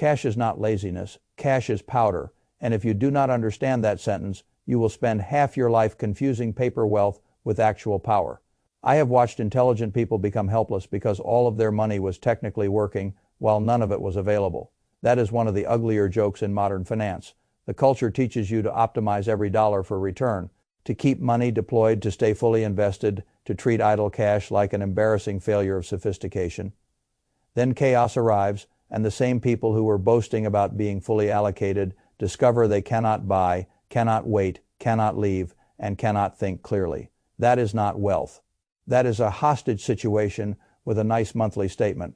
Cash is not laziness. Cash is powder. And if you do not understand that sentence, you will spend half your life confusing paper wealth with actual power. I have watched intelligent people become helpless because all of their money was technically working while none of it was available. That is one of the uglier jokes in modern finance. The culture teaches you to optimize every dollar for return, to keep money deployed, to stay fully invested, to treat idle cash like an embarrassing failure of sophistication. Then chaos arrives, and the same people who were boasting about being fully allocated discover they cannot buy, cannot wait, cannot leave, and cannot think clearly. That is not wealth. That is a hostage situation with a nice monthly statement.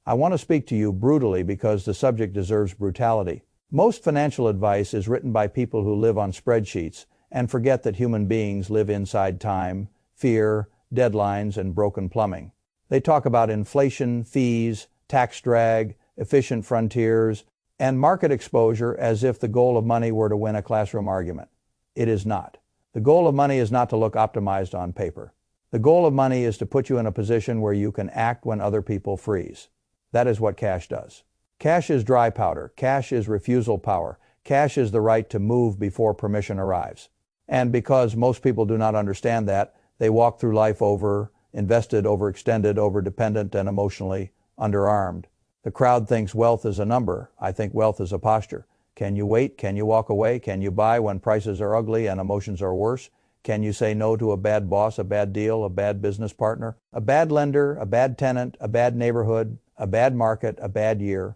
I want to speak to you brutally because the subject deserves brutality. Most financial advice is written by people who live on spreadsheets and forget that human beings live inside time, fear, deadlines, and broken plumbing. They talk about inflation, fees, tax drag, efficient frontiers, and market exposure as if the goal of money were to win a classroom argument. It is not. The goal of money is not to look optimized on paper. The goal of money is to put you in a position where you can act when other people freeze. That is what cash does. Cash is dry powder. Cash is refusal power. Cash is the right to move before permission arrives. And because most people do not understand that, they walk through life over-invested, overextended, overdependent, and emotionally underarmed. The crowd thinks wealth is a number. I think wealth is a posture. Can you wait? Can you walk away? Can you buy when prices are ugly and emotions are worse? Can you say no to a bad boss, a bad deal, a bad business partner, a bad lender, a bad tenant, a bad neighborhood, a bad market, a bad year?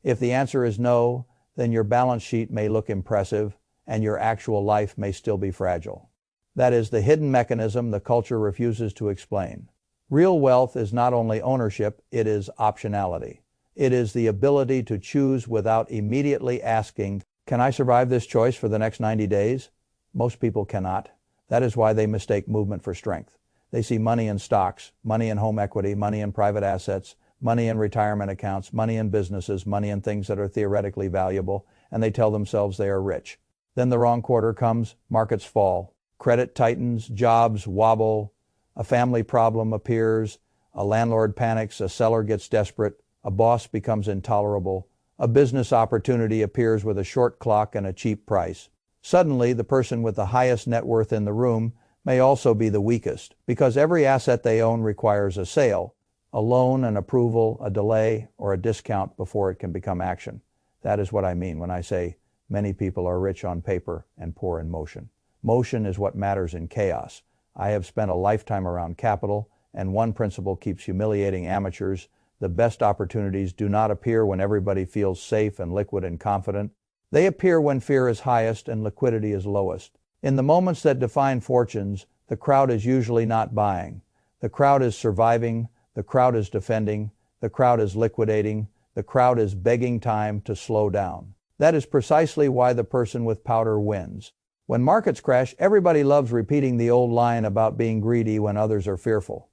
If the answer is no, then your balance sheet may look impressive and your actual life may still be fragile. That is the hidden mechanism the culture refuses to explain. Real wealth is not only ownership, it is optionality. It is the ability to choose without immediately asking, can I survive this choice for the next 90 days? Most people cannot. That is why they mistake movement for strength. They see money in stocks, money in home equity, money in private assets, money in retirement accounts, money in businesses, money in things that are theoretically valuable, and they tell themselves they are rich. Then the wrong quarter comes, markets fall, credit tightens, jobs wobble, a family problem appears, a landlord panics, a seller gets desperate, a boss becomes intolerable, a business opportunity appears with a short clock and a cheap price. Suddenly, the person with the highest net worth in the room may also be the weakest, because every asset they own requires a sale, a loan, an approval, a delay, or a discount before it can become action. That is what I mean when I say many people are rich on paper and poor in motion. Motion is what matters in chaos. I have spent a lifetime around capital, and one principle keeps humiliating amateurs. The best opportunities do not appear when everybody feels safe and liquid and confident. They appear when fear is highest and liquidity is lowest. In the moments that define fortunes, the crowd is usually not buying. The crowd is surviving. The crowd is defending. The crowd is liquidating. The crowd is begging time to slow down. That is precisely why the person with powder wins. When markets crash, everybody loves repeating the old line about being greedy when others are fearful.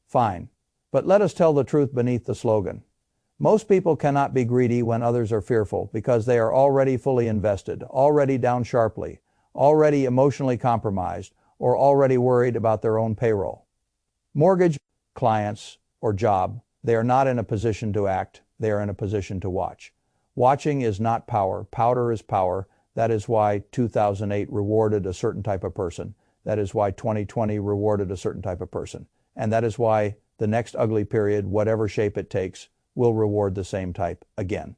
Fine, but let us tell the truth beneath the slogan. Most people cannot be greedy when others are fearful because they are already fully invested, already down sharply, already emotionally compromised, or already worried about their own payroll. Mortgage, clients, or job, they are not in a position to act, they are in a position to watch. Watching is not power. Powder is power. That is why 2008 rewarded a certain type of person. That is why 2020 rewarded a certain type of person. And that is why the next ugly period, whatever shape it takes, will reward the same type again.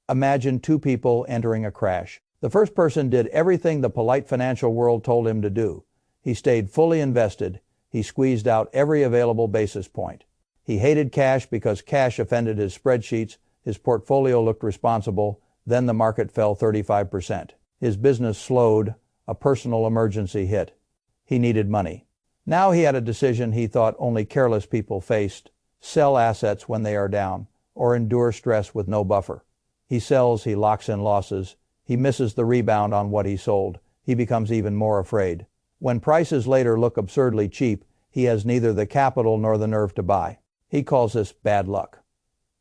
Imagine two people entering a crash. The first person did everything the polite financial world told him to do. He stayed fully invested. He squeezed out every available basis point. He hated cash because cash offended his spreadsheets. His portfolio looked responsible. Then the market fell 35%. His business slowed. A personal emergency hit. He needed money. Now he had a decision he thought only careless people faced: sell assets when they are down, or endure stress with no buffer. He sells, he locks in losses. He misses the rebound on what he sold. He becomes even more afraid. When prices later look absurdly cheap, he has neither the capital nor the nerve to buy. He calls this bad luck.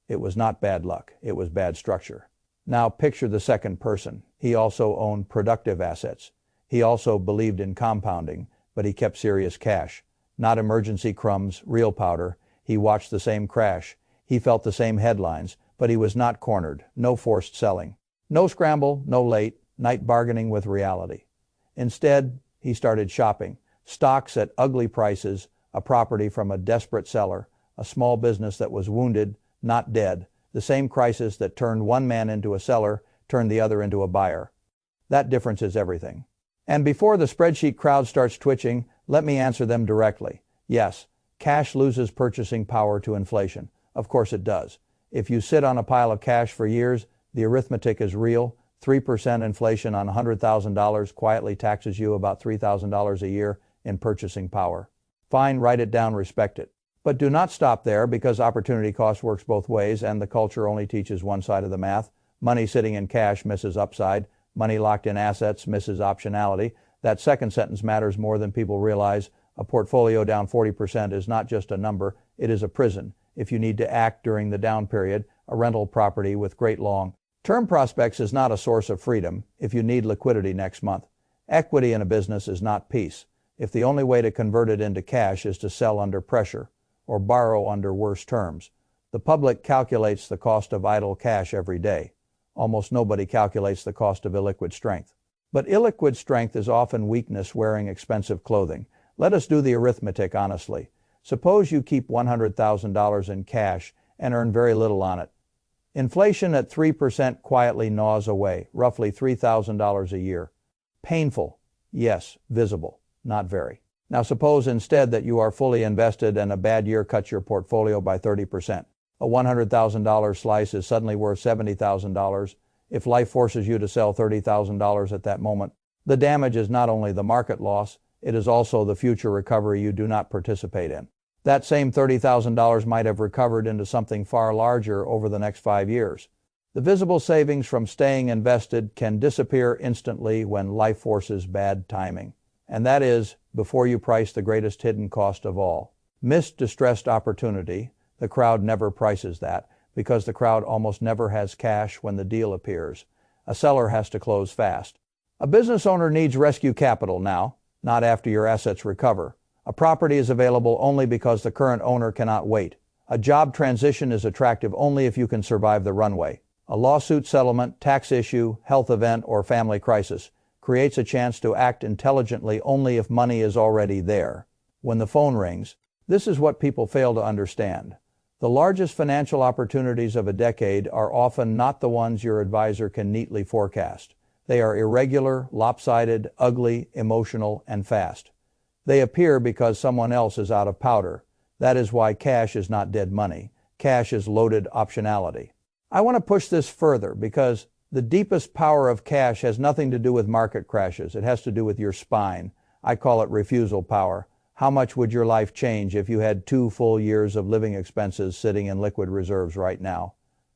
It was not bad luck. It was bad structure. Now picture the second person. He also owned productive assets. He also believed in compounding, but he kept serious cash. Not emergency crumbs, real powder. He watched the same crash. He felt the same headlines, but he was not cornered. No forced selling. No scramble, no late night bargaining with reality. Instead, he started shopping. Stocks at ugly prices, a property from a desperate seller, a small business that was wounded, not dead. The same crisis that turned one man into a seller turned the other into a buyer. That difference is everything. And before the spreadsheet crowd starts twitching, let me answer them directly. Yes, cash loses purchasing power to inflation. Of course it does. If you sit on a pile of cash for years, the arithmetic is real. 3% inflation on $100,000 quietly taxes you about $3,000 a year in purchasing power. Fine, write it down, respect it. But do not stop there, because opportunity cost works both ways and the culture only teaches one side of the math. Money sitting in cash misses upside. Money locked in assets misses optionality. That second sentence matters more than people realize. A portfolio down 40% is not just a number, it is a prison. If you need to act during the down period, a rental property with great long-term prospects is not a source of freedom if you need liquidity next month. Equity in a business is not peace. If the only way to convert it into cash is to sell under pressure or borrow under worse terms, the public calculates the cost of idle cash every day. Almost nobody calculates the cost of illiquid strength. But illiquid strength is often weakness wearing expensive clothing. Let us do the arithmetic honestly. Suppose you keep $100,000 in cash and earn very little on it. Inflation at 3% quietly gnaws away, roughly $3,000 a year. Painful, yes. Visible, not very. Now suppose instead that you are fully invested and a bad year cuts your portfolio by 30%. A $100,000 slice is suddenly worth $70,000. If life forces you to sell $30,000 at that moment, the damage is not only the market loss, it is also the future recovery you do not participate in. That same $30,000 might have recovered into something far larger over the next 5 years. The visible savings from staying invested can disappear instantly when life forces bad timing. And that is before you price the greatest hidden cost of all. Missed distressed opportunity. The crowd never prices that, because the crowd almost never has cash when the deal appears. A seller has to close fast. A business owner needs rescue capital now, not after your assets recover. A property is available only because the current owner cannot wait. A job transition is attractive only if you can survive the runway. A lawsuit settlement, tax issue, health event, or family crisis creates a chance to act intelligently only if money is already there. When the phone rings, this is what people fail to understand. The largest financial opportunities of a decade are often not the ones your advisor can neatly forecast. They are irregular, lopsided, ugly, emotional, and fast. They appear because someone else is out of powder. That is why cash is not dead money. Cash is loaded optionality. I want to push this further because the deepest power of cash has nothing to do with market crashes. It has to do with your spine. I call it refusal power. How much would your life change if you had 2 full years of living expenses sitting in liquid reserves right now?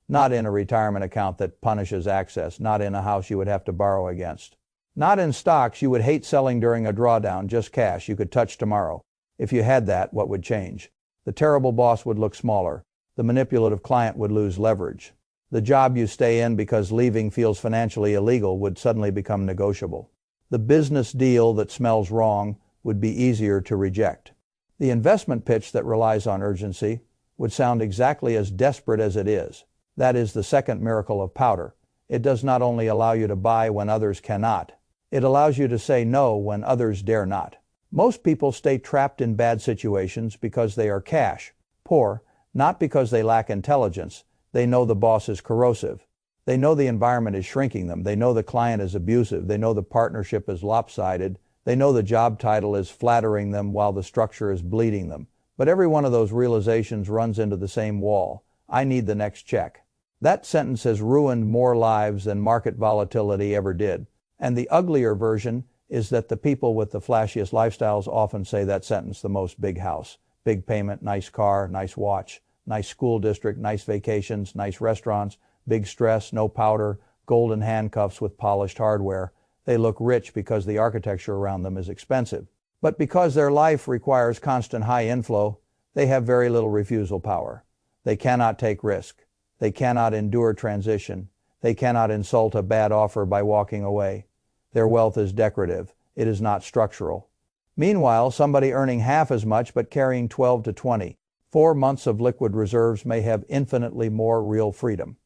Not in a retirement account that punishes access, not in a house you would have to borrow against. Not in stocks you would hate selling during a drawdown, just cash you could touch tomorrow. If you had that, what would change? The terrible boss would look smaller. The manipulative client would lose leverage. The job you stay in because leaving feels financially illegal would suddenly become negotiable. The business deal that smells wrong would be easier to reject. The investment pitch that relies on urgency would sound exactly as desperate as it is. That is the second miracle of powder. It does not only allow you to buy when others cannot, it allows you to say no when others dare not. Most people stay trapped in bad situations because they are cash poor, not because they lack intelligence. They know the boss is corrosive. They know the environment is shrinking them. They know the client is abusive. They know the partnership is lopsided. They know the job title is flattering them while the structure is bleeding them. But every one of those realizations runs into the same wall. I need the next check. That sentence has ruined more lives than market volatility ever did. And the uglier version is that the people with the flashiest lifestyles often say that sentence the most: big house, big payment, nice car, nice watch, nice school district, nice vacations, nice restaurants, big stress, no powder, golden handcuffs with polished hardware. They look rich because the architecture around them is expensive. But because their life requires constant high inflow, they have very little refusal power. They cannot take risk. They cannot endure transition. They cannot insult a bad offer by walking away. Their wealth is decorative. It is not structural. Meanwhile, somebody earning half as much but carrying 12 to 20, 4 months of liquid reserves may have infinitely more real freedom.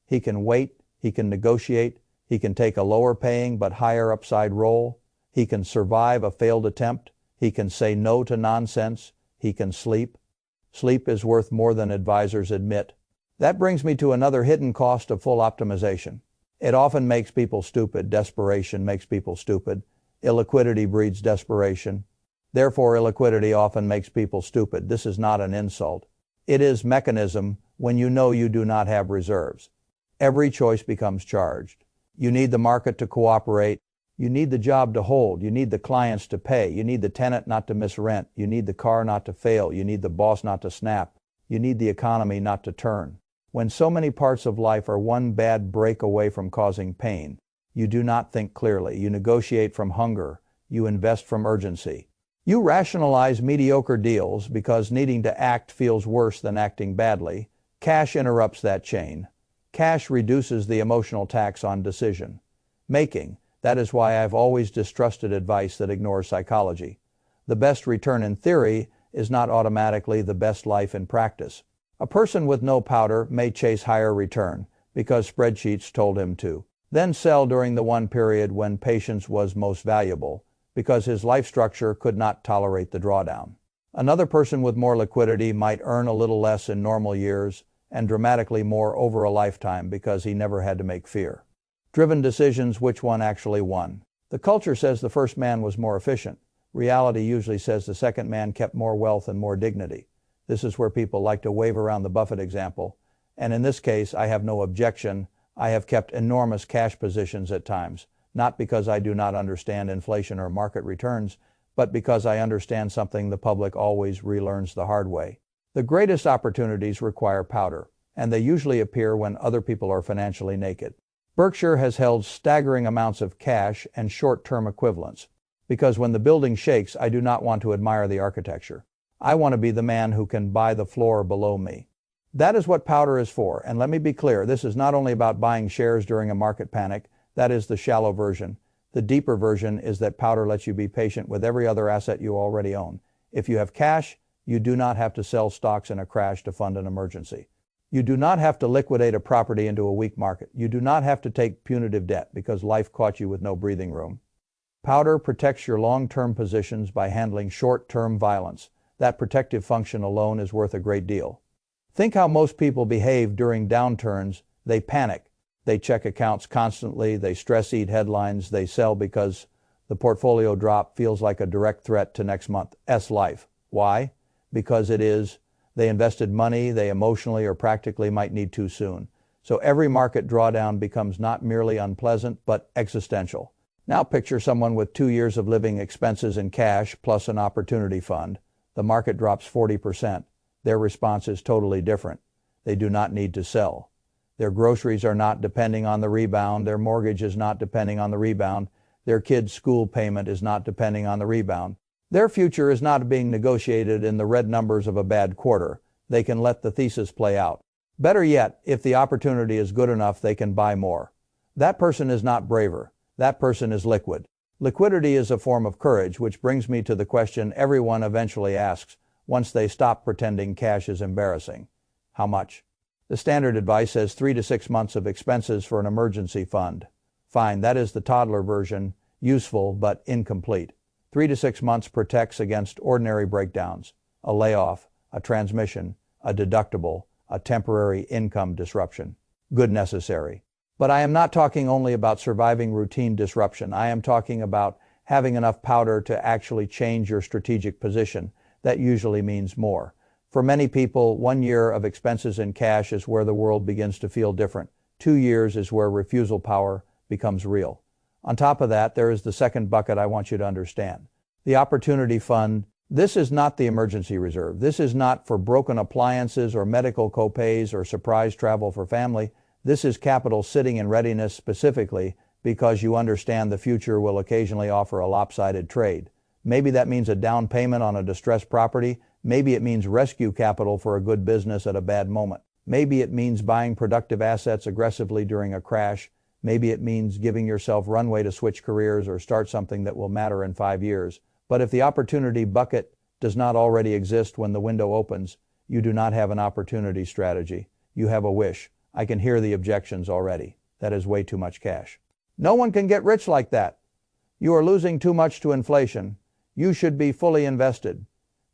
He can wait, he can negotiate, he can take a lower paying but higher upside role, he can survive a failed attempt, he can say no to nonsense, he can sleep. Sleep is worth more than advisors admit. That brings me to another hidden cost of full optimization. It often makes people stupid. Desperation makes people stupid. Illiquidity breeds desperation. Therefore, illiquidity often makes people stupid. This is not an insult. It is mechanism when you know you do not have reserves. Every choice becomes charged. You need the market to cooperate. You need the job to hold. You need the clients to pay. You need the tenant not to miss rent. You need the car not to fail. You need the boss not to snap. You need the economy not to turn. When so many parts of life are one bad break away from causing pain, you do not think clearly. You negotiate from hunger. You invest from urgency. You rationalize mediocre deals because needing to act feels worse than acting badly. Cash interrupts that chain. Cash reduces the emotional tax on decision making. That is why I've always distrusted advice that ignores psychology. The best return in theory is not automatically the best life in practice. A person with no powder may chase higher return because spreadsheets told him to, then sell during the one period when patience was most valuable because his life structure could not tolerate the drawdown. Another person with more liquidity might earn a little less in normal years and dramatically more over a lifetime because he never had to make fear-driven decisions which one actually won. The culture says the first man was more efficient. Reality usually says the second man kept more wealth and more dignity. This is where people like to wave around the Buffett example. And in this case, I have no objection. I have kept enormous cash positions at times, not because I do not understand inflation or market returns, but because I understand something the public always relearns the hard way. The greatest opportunities require powder, and they usually appear when other people are financially naked. Berkshire has held staggering amounts of cash and short-term equivalents, because when the building shakes, I do not want to admire the architecture. I want to be the man who can buy the floor below me. That is what powder is for, and let me be clear, this is not only about buying shares during a market panic. That is the shallow version. The deeper version is that powder lets you be patient with every other asset you already own. If you have cash, you do not have to sell stocks in a crash to fund an emergency. You do not have to liquidate a property into a weak market. You do not have to take punitive debt because life caught you with no breathing room. Powder protects your long-term positions by handling short-term violence. That protective function alone is worth a great deal. Think how most people behave during downturns. They panic. They check accounts constantly. They stress-eat headlines. They sell because the portfolio drop feels like a direct threat to next month's life. Why? Because it is. They invested money they emotionally or practically might need too soon. So every market drawdown becomes not merely unpleasant, but existential. Now picture someone with 2 years of living expenses in cash plus an opportunity fund. The market drops 40%. Their response is totally different. They do not need to sell. Their groceries are not depending on the rebound. Their mortgage is not depending on the rebound. Their kid's school payment is not depending on the rebound. Their future is not being negotiated in the red numbers of a bad quarter. They can let the thesis play out. Better yet, if the opportunity is good enough, they can buy more. That person is not braver. That person is liquid. Liquidity is a form of courage, which brings me to the question everyone eventually asks once they stop pretending cash is embarrassing. How much? The standard advice says 3 to 6 months of expenses for an emergency fund. Fine, that is the toddler version, useful but incomplete. 3 to 6 months protects against ordinary breakdowns, a layoff, a transmission, a deductible, a temporary income disruption. Good necessary. But I am not talking only about surviving routine disruption. I am talking about having enough powder to actually change your strategic position. That usually means more. For many people, 1 year of expenses in cash is where the world begins to feel different. 2 years is where refusal power becomes real. On top of that, there is the second bucket I want you to understand. The opportunity fund. This is not the emergency reserve. This is not for broken appliances or medical copays or surprise travel for family. This is capital sitting in readiness specifically because you understand the future will occasionally offer a lopsided trade. Maybe that means a down payment on a distressed property. Maybe it means rescue capital for a good business at a bad moment. Maybe it means buying productive assets aggressively during a crash. Maybe it means giving yourself runway to switch careers or start something that will matter in 5 years. But if the opportunity bucket does not already exist when the window opens, You do not have an opportunity strategy. You have a wish. I can hear the objections already. That is way too much cash. No one can get rich like that. You are losing too much to inflation. You should be fully invested.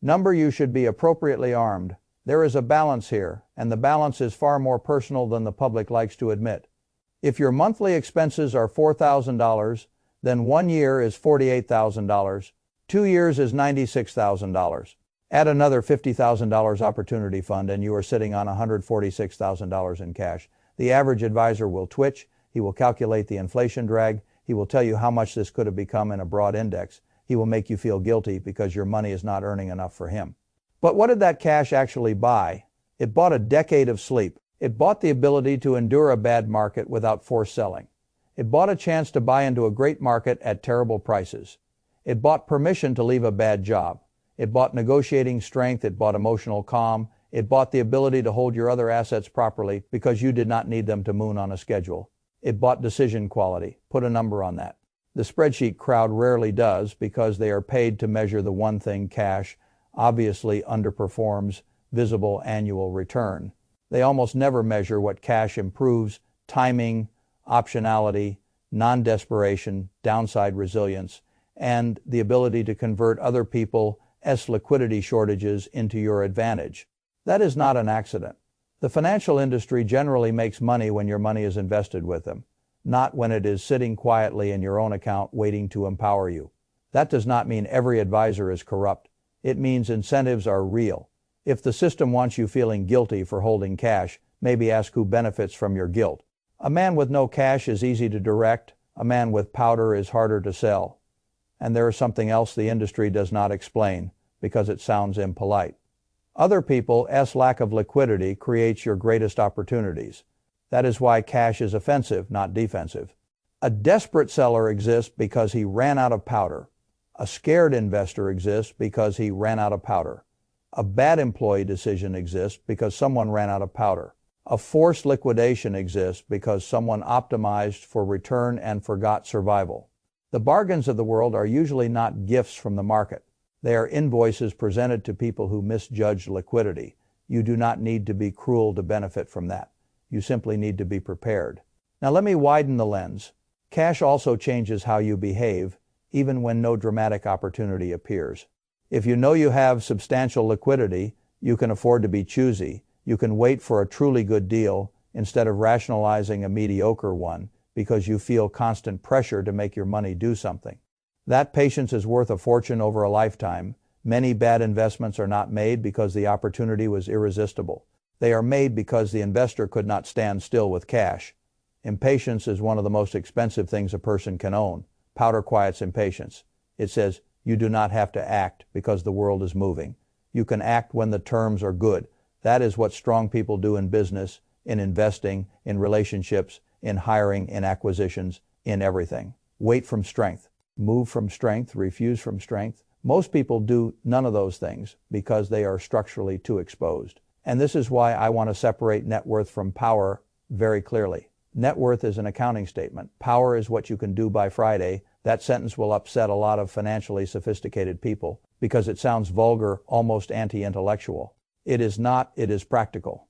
You should be appropriately armed. There is a balance here, and the balance is far more personal than the public likes to admit. If your monthly expenses are $4,000, then 1 year is $48,000. 2 years is $96,000. Add another $50,000 opportunity fund and you are sitting on $146,000 in cash. The average advisor will twitch. He will calculate the inflation drag. He will tell you how much this could have become in a broad index. He will make you feel guilty because your money is not earning enough for him. But what did that cash actually buy? It bought a decade of sleep. It bought the ability to endure a bad market without forced selling. It bought a chance to buy into a great market at terrible prices. It bought permission to leave a bad job. It bought negotiating strength. It bought emotional calm. It bought the ability to hold your other assets properly because you did not need them to moon on a schedule. It bought decision quality. Put a number on that. The spreadsheet crowd rarely does because they are paid to measure the one thing cash obviously underperforms: visible annual return. They almost never measure what cash improves: timing, optionality, non-desperation, downside resilience, and the ability to convert other people's liquidity shortages into your advantage. That is not an accident. The financial industry generally makes money when your money is invested with them, not when it is sitting quietly in your own account waiting to empower you. That does not mean every advisor is corrupt. It means incentives are real. If the system wants you feeling guilty for holding cash, maybe ask who benefits from your guilt. A man with no cash is easy to direct. A man with powder is harder to sell. And there is something else the industry does not explain because it sounds impolite. Other people's lack of liquidity creates your greatest opportunities. That is why cash is offensive, not defensive. A desperate seller exists because he ran out of powder. A scared investor exists because he ran out of powder. A bad employee decision exists because someone ran out of powder. A forced liquidation exists because someone optimized for return and forgot survival. The bargains of the world are usually not gifts from the market. They are invoices presented to people who misjudged liquidity. You do not need to be cruel to benefit from that. You simply need to be prepared. Now let me widen the lens. Cash also changes how you behave, even when no dramatic opportunity appears. If you know you have substantial liquidity, you can afford to be choosy. You can wait for a truly good deal instead of rationalizing a mediocre one because you feel constant pressure to make your money do something. That patience is worth a fortune over a lifetime. Many bad investments are not made because the opportunity was irresistible. They are made because the investor could not stand still with cash. Impatience is one of the most expensive things a person can own. Powder quiets impatience. It says, you do not have to act because the world is moving. You can act when the terms are good. That is what strong people do in business, in investing, in relationships, in hiring, in acquisitions, in everything. Wait from strength. Move from strength, refuse from strength. Most people do none of those things because they are structurally too exposed. And this is why I want to separate net worth from power very clearly. Net worth is an accounting statement. Power is what you can do by Friday. That sentence will upset a lot of financially sophisticated people because it sounds vulgar, almost anti-intellectual. It is not, it is practical.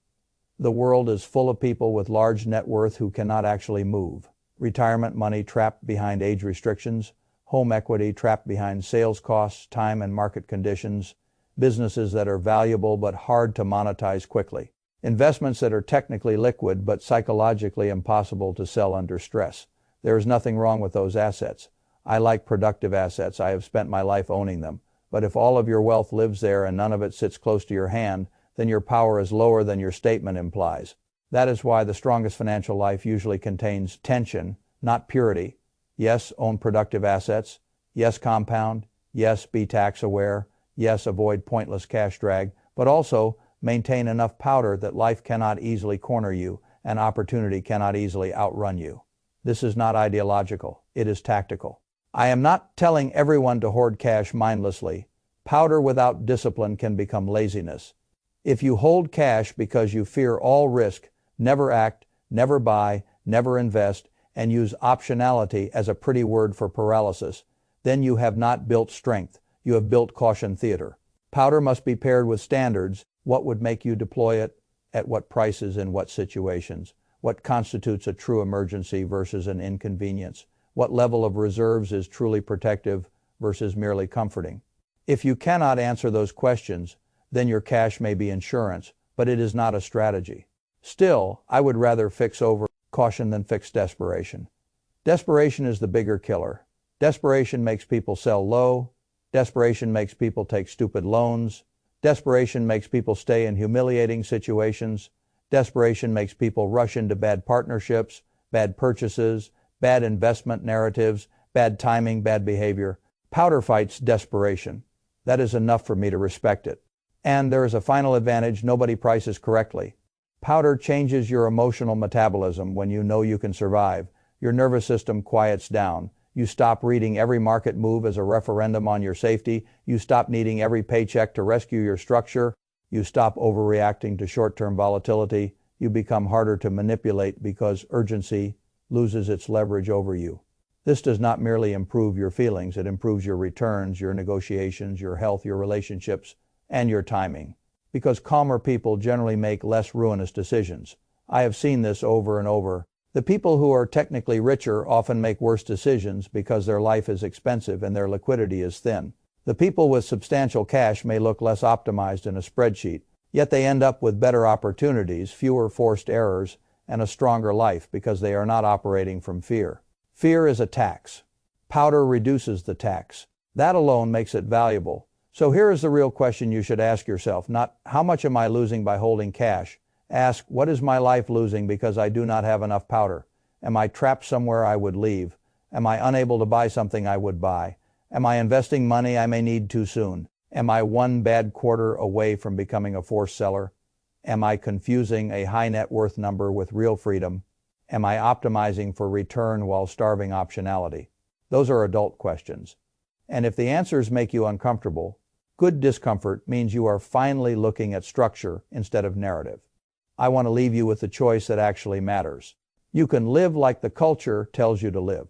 The world is full of people with large net worth who cannot actually move. Retirement money trapped behind age restrictions, home equity trapped behind sales costs, time and market conditions, businesses that are valuable but hard to monetize quickly, investments that are technically liquid but psychologically impossible to sell under stress. There is nothing wrong with those assets. I like productive assets. I have spent my life owning them. But if all of your wealth lives there and none of it sits close to your hand, then your power is lower than your statement implies. That is why the strongest financial life usually contains tension, not purity. Yes, own productive assets. Yes, compound. Yes, be tax aware. Yes, avoid pointless cash drag. But also maintain enough powder that life cannot easily corner you and opportunity cannot easily outrun you. This is not ideological. It is tactical. I am not telling everyone to hoard cash mindlessly. Powder without discipline can become laziness. If you hold cash because you fear all risk, never act, never buy, never invest, and use optionality as a pretty word for paralysis, then you have not built strength. You have built caution theater. Powder must be paired with standards. What would make you deploy it? At what prices and what situations? What constitutes a true emergency versus an inconvenience? What level of reserves is truly protective versus merely comforting? If you cannot answer those questions, then your cash may be insurance, but it is not a strategy. Still, I would rather fix over caution than fix desperation. Desperation is the bigger killer. Desperation makes people sell low. Desperation makes people take stupid loans. Desperation makes people stay in humiliating situations. Desperation makes people rush into bad partnerships, bad purchases, bad investment narratives, bad timing, bad behavior. Powder fights desperation. That is enough for me to respect it. And there is a final advantage: nobody prices correctly. Powder changes your emotional metabolism when you know you can survive. Your nervous system quiets down. You stop reading every market move as a referendum on your safety. You stop needing every paycheck to rescue your structure. You stop overreacting to short-term volatility. You become harder to manipulate because urgency loses its leverage over you. This does not merely improve your feelings, it improves your returns, your negotiations, your health, your relationships, and your timing. Because calmer people generally make less ruinous decisions. I have seen this over and over. The people who are technically richer often make worse decisions because their life is expensive and their liquidity is thin. The people with substantial cash may look less optimized in a spreadsheet, yet they end up with better opportunities, fewer forced errors, and a stronger life because they are not operating from fear. Fear is a tax. Powder reduces the tax. That alone makes it valuable. So here is the real question you should ask yourself, not how much am I losing by holding cash? Ask, what is my life losing because I do not have enough powder? Am I trapped somewhere I would leave? Am I unable to buy something I would buy? Am I investing money I may need too soon? Am I one bad quarter away from becoming a forced seller? Am I confusing a high net worth number with real freedom? Am I optimizing for return while starving optionality? Those are adult questions. And if the answers make you uncomfortable, good discomfort means you are finally looking at structure instead of narrative. I want to leave you with the choice that actually matters. You can live like the culture tells you to live.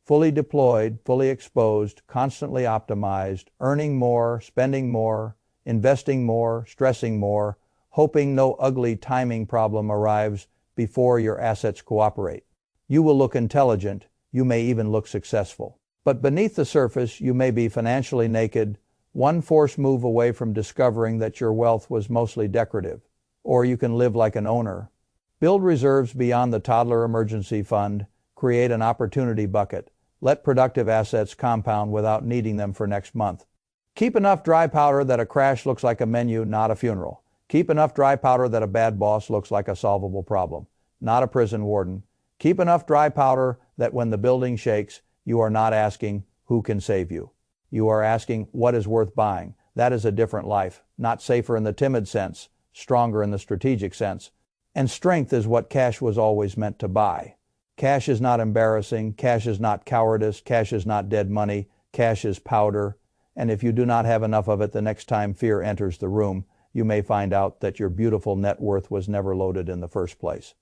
Fully deployed, fully exposed, constantly optimized, earning more, spending more, investing more, stressing more, hoping no ugly timing problem arrives before your assets cooperate. You will look intelligent, you may even look successful. But beneath the surface, you may be financially naked, one forced move away from discovering that your wealth was mostly decorative. Or you can live like an owner. Build reserves beyond the toddler emergency fund, create an opportunity bucket, let productive assets compound without needing them for next month. Keep enough dry powder that a crash looks like a menu, not a funeral. Keep enough dry powder that a bad boss looks like a solvable problem, not a prison warden. Keep enough dry powder that when the building shakes, you are not asking, who can save you? You are asking, what is worth buying? That is a different life, not safer in the timid sense, stronger in the strategic sense. And strength is what cash was always meant to buy. Cash is not embarrassing, cash is not cowardice, cash is not dead money, cash is powder. And if you do not have enough of it the next time fear enters the room, you may find out that your beautiful net worth was never loaded in the first place.